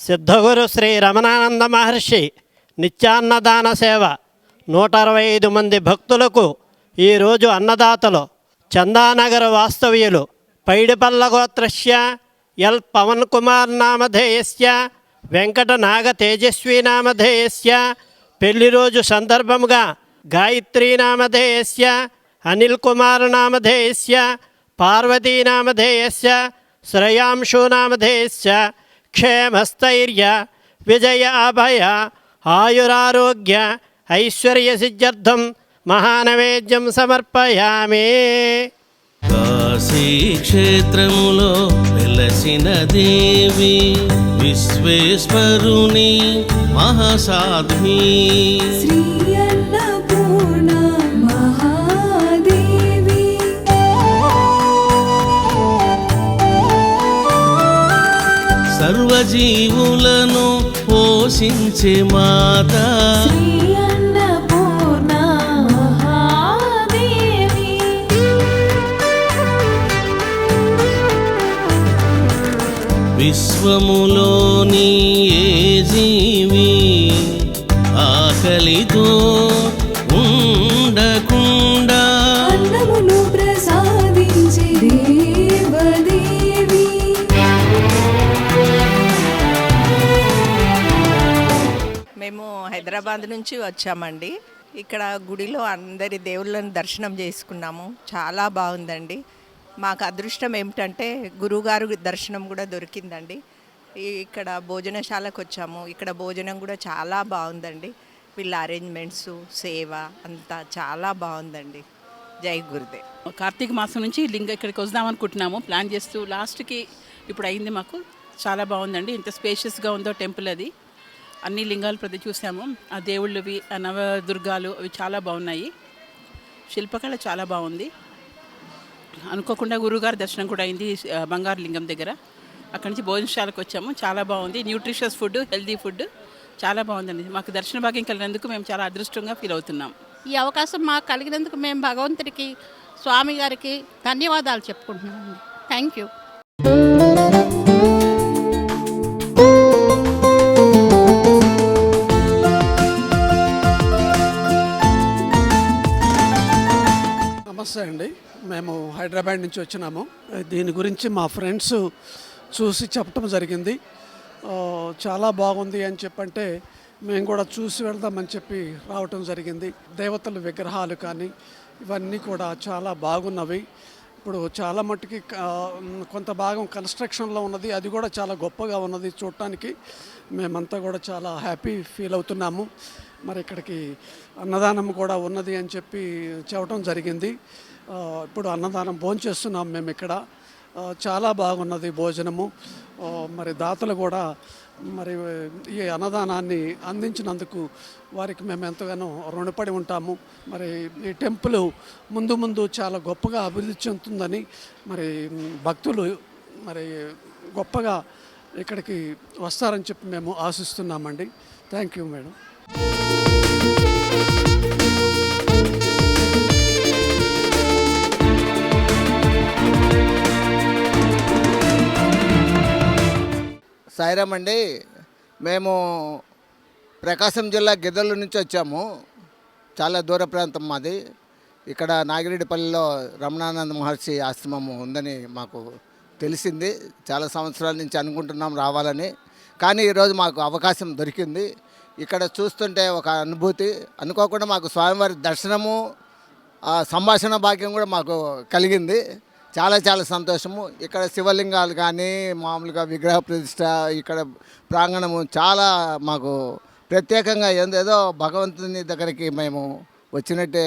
సిద్ధగురు శ్రీ రమణానంద మహర్షి నిత్యాన్నదాన సేవ 165 మంది భక్తులకు ఈరోజు అన్నదాతలు చందానగర్ వాస్తవ్యులు పైడిపల్ల గోత్రస్య ఎల్ పవన్ కుమార్ నామధేయస్య వెంకట నాగ తేజస్వి నామధేయస్య పెళ్లి రోజు సందర్భముగా గాయత్రీ నామధేయస్య అనిల్ కుమార్ నామధేయస్య పార్వతీ నామధేయస్య శ్రేయాంశు నామధేయస్య క్షేమస్థైర్య విజయ అభయ ఆయురారోగ్య ఐశ్వర్య సిద్ధ్యర్థం మహానైవేద్యం సమర్పయామి. కాశీ క్షేత్రములో వెలసిన దేవి విశ్వేశ్వరుని మహాసాధ్వి శ్రీ అన్నపూర్ణ మహాదేవి సర్వజీవులను పోషించే మాత శ్రీ అన్నపూర్ణ మహాదేవి విశ్వములోని ఏ జీవి ఆకలితో ఉండకుండా అన్నమును ప్రసాదించే దేవదేవి మేము హైదరాబాద్ నుంచి వచ్చామండి. ఇక్కడ గుడిలో అందరి దేవుళ్ళని దర్శనం చేసుకున్నాము. చాలా బాగుందండి. మాకు అదృష్టం ఏమిటంటే గురువుగారు దర్శనం కూడా దొరికిందండి. ఇక్కడ భోజనశాలకు వచ్చాము. ఇక్కడ భోజనం కూడా చాలా బాగుందండి. వీళ్ళ అరేంజ్మెంట్స్, సేవ అంతా చాలా బాగుందండి. జై గురుదేవ్. కార్తీక మాసం నుంచి ఇక్కడికి వద్దాం అనుకుంటున్నాము, ప్లాన్ చేస్తూ లాస్ట్కి ఇప్పుడు అయింది. మాకు చాలా బాగుందండి. ఇంత స్పేషియస్గా ఉందో టెంపుల్ అది. అన్ని లింగాలు ప్రతి చూసాము. ఆ దేవుళ్ళవి, ఆ నవదుర్గాలు అవి చాలా బాగున్నాయి. శిల్పకళ చాలా బాగుంది. అనుకోకుండా గురువుగారి దర్శనం కూడా అయింది బంగారు లింగం దగ్గర. అక్కడి నుంచి భోజనశాలకు వచ్చాము. చాలా బాగుంది. న్యూట్రిషియస్ ఫుడ్, హెల్తీ ఫుడ్ చాలా బాగుందండి. మాకు దర్శన భాగ్యం కలిగినందుకు మేము చాలా అదృష్టంగా ఫీల్ అవుతున్నాం. ఈ అవకాశం మాకు కలిగినందుకు మేము భగవంతుడికి, స్వామి గారికి ధన్యవాదాలు చెప్పుకుంటున్నాము. Thank you. నమస్తే అండి. మేము హైదరాబాద్ నుంచి వచ్చినాము. దీని గురించి మా ఫ్రెండ్స్ చూసి చెప్పడం జరిగింది. చాలా బాగుంది అని చెప్పంటే మేము కూడా చూసి వెళ్దామని చెప్పి రావటం జరిగింది. దేవతల విగ్రహాలు కానీ ఇవన్నీ కూడా చాలా బాగున్నవి. ఇప్పుడు చాలా మట్టుకి కొంత భాగం కన్స్ట్రక్షన్లో ఉన్నది, అది కూడా చాలా గొప్పగా ఉన్నది చూడటానికి. మేమంతా కూడా చాలా హ్యాపీ ఫీల్ అవుతున్నాము. మరి ఇక్కడికి అన్నదానం కూడా ఉన్నది అని చెప్పి చెప్పడం జరిగింది. ఇప్పుడు అన్నదానం భోంచేస్తున్నాం మేము ఇక్కడ. చాలా బాగున్నది భోజనము. మరి దాతలు కూడా మరి ఈ అన్నదానాన్ని అందించినందుకు వారికి మేము ఎంతగానో రుణపడి ఉంటాము. మరి ఈ టెంపుల్ ముందు ముందు చాలా గొప్పగా అభివృద్ధి చెందుతుందని మరి భక్తులు మరి గొప్పగా ఇక్కడికి వస్తారని చెప్పి మేము ఆశిస్తున్నామండి. Thank you madam. సాయిరామ్ అండి. మేము ప్రకాశం జిల్లా గిద్దలూరు నుంచి వచ్చాము. చాలా దూర ప్రాంతం మాది. ఇక్కడ నాగిరెడ్డిపల్లిలో రమణానంద మహర్షి ఆశ్రమం ఉందని మాకు తెలిసింది. చాలా సంవత్సరాల నుంచి అనుకుంటున్నాం రావాలని, కానీ ఈరోజు మాకు అవకాశం దొరికింది. ఇక్కడ చూస్తుంటే ఒక అనుభూతి. అనుకోకుండా మాకు స్వామివారి దర్శనము, సంభాషణ భాగ్యం కూడా మాకు కలిగింది. చాలా చాలా సంతోషము. ఇక్కడ శివలింగాలు కానీ మామూలుగా విగ్రహ ప్రతిష్ట, ఇక్కడ ప్రాంగణము చాలా మాకు ప్రత్యేకంగా ఏదో భగవంతుని దగ్గరికి మేము వచ్చినట్టే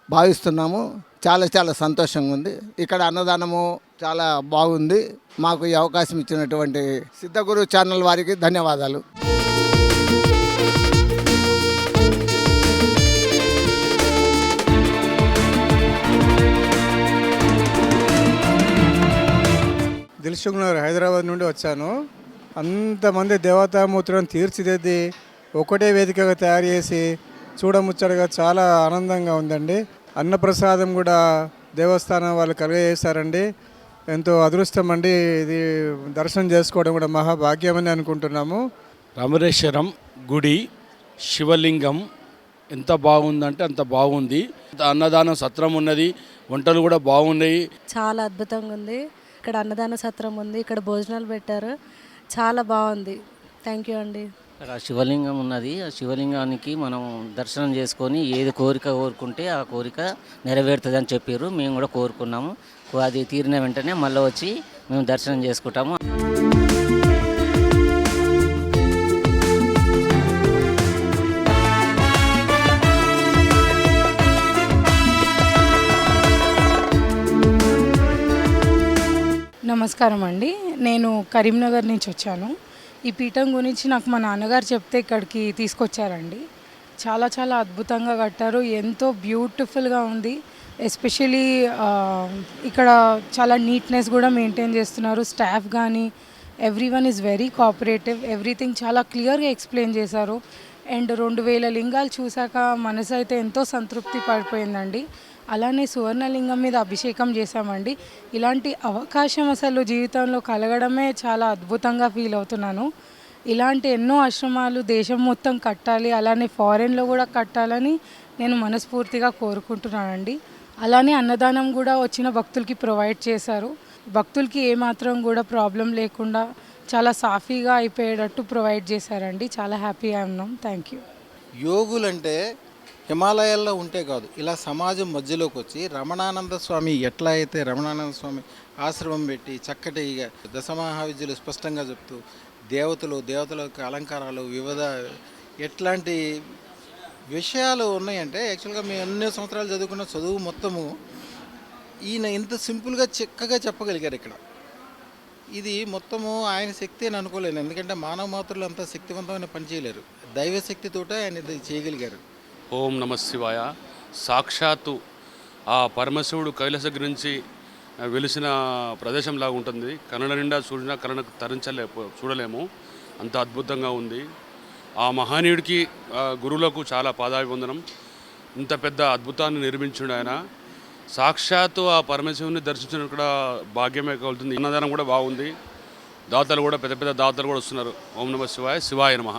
భావిస్తున్నాము. చాలా చాలా సంతోషంగా ఉంది. ఇక్కడ అన్నదానము చాలా బాగుంది. మాకు ఈ అవకాశం ఇచ్చినటువంటి సిద్ధగురు ఛానల్ వారికి ధన్యవాదాలు. దిల్సుఖ్నగర్ హైదరాబాద్ నుండి వచ్చాను. అంతమంది దేవతామూర్తులను తీర్చిదిద్ది ఒకటే వేదికగా తయారు చేసి చూడముచ్చటగా చాలా ఆనందంగా ఉందండి. అన్నప్రసాదం కూడా దేవస్థానం వాళ్ళు కలిగజేశారండి. ఎంతో అదృష్టం అండి. ఇది దర్శనం చేసుకోవడం కూడా మహాభాగ్యమని అనుకుంటున్నాము. రామేశ్వరం గుడి శివలింగం ఎంత బాగుందంటే అంత బాగుంది. అన్నదానం సత్రం ఉన్నది, వంటలు కూడా బాగున్నాయి. చాలా అద్భుతంగా ఉంది. ఇక్కడ అన్నదాన సత్రం ఉంది, ఇక్కడ భోజనాలు పెట్టారు, చాలా బాగుంది. థ్యాంక్ యూ అండి. ఇక్కడ శివలింగం ఉన్నది. ఆ శివలింగానికి మనం దర్శనం చేసుకొని ఏది కోరిక కోరుకుంటే ఆ కోరిక నెరవేరుతుంది అని చెప్పారు. మేము కూడా కోరుకున్నాము. అది తీరిన వెంటనే మళ్ళీ వచ్చి మేము దర్శనం చేసుకుంటాము. నమస్కారం అండి. నేను కరీంనగర్ నుంచి వచ్చాను. ఈ పీఠం గురించి నాకు మా నాన్నగారు చెప్తే ఇక్కడికి తీసుకొచ్చారండి. చాలా చాలా అద్భుతంగా కట్టారు, ఎంతో బ్యూటిఫుల్గా ఉంది. ఎస్పెషలీ ఇక్కడ చాలా నీట్నెస్ కూడా మెయింటైన్ చేస్తున్నారు. స్టాఫ్ కానీ everyone is very cooperative. Everything చాలా క్లియర్గా ఎక్స్ప్లెయిన్ చేశారు. అండ్ 2000 లింగాలు చూశాక మనసు అయితే ఎంతో సంతృప్తి పడిపోయిందండి. అలానే సువర్ణలింగం మీద అభిషేకం చేశామండి. ఇలాంటి అవకాశం అసలు జీవితంలో కలగడమే చాలా అద్భుతంగా ఫీల్ అవుతున్నాను. ఇలాంటి ఎన్నో ఆశ్రమాలు దేశం మొత్తం కట్టాలి, అలానే ఫారెన్లో కూడా కట్టాలని నేను మనస్ఫూర్తిగా కోరుకుంటున్నానండి. అలానే అన్నదానం కూడా వచ్చిన భక్తులకి ప్రొవైడ్ చేశారు. భక్తులకి ఏమాత్రం కూడా ప్రాబ్లం లేకుండా చాలా సాఫీగా అయిపోయేటట్టు ప్రొవైడ్ చేశారండి. చాలా హ్యాపీగా ఉన్నాం. Thank you. యోగులంటే హిమాలయాల్లో ఉంటే కాదు, ఇలా సమాజం మధ్యలోకి వచ్చి రమణానంద స్వామి ఎట్లా అయితే రమణానంద స్వామి ఆశ్రమం పెట్టి చక్కటి దశమహావిద్యలు స్పష్టంగా చెప్తూ దేవతల యొక్క అలంకారాలు వివిధ ఎట్లాంటి విషయాలు ఉన్నాయంటే యాక్చువల్గా మేము ఎన్నో సంవత్సరాలు చదువుకున్న చదువు మొత్తము ఈయన ఇంత సింపుల్గా చక్కగా చెప్పగలిగారు ఇక్కడ. ఇది మొత్తము ఆయన శక్తి అని అనుకోలేను, ఎందుకంటే మానవ మాతృలు అంత శక్తివంతమైన పని చేయలేరు. దైవశక్తితోటే ఆయన ఇది చేయగలిగారు. ఓం నమ శివాయ. సాక్షాత్తు ఆ పరమశివుడు కైలాసగిరి నుంచి వెలిసిన ప్రదేశంలాగా ఉంటుంది. కన్నడ నిండా చూసినా కన్నడకు చూడలేము, అంత అద్భుతంగా ఉంది. ఆ మహనీయుడికి గురువులకు చాలా పాదాభివందనం. ఇంత పెద్ద అద్భుతాన్ని నిర్మించిండు ఆయన. సాక్షాత్తు ఆ పరమశివుని దర్శించడం కూడా భాగ్యమే కలుగుతుంది. అన్నదానం కూడా బాగుంది. దాతలు కూడా పెద్ద పెద్ద దాతలు కూడా వస్తున్నారు. ఓం నమ శివాయ. శివాయ నమః.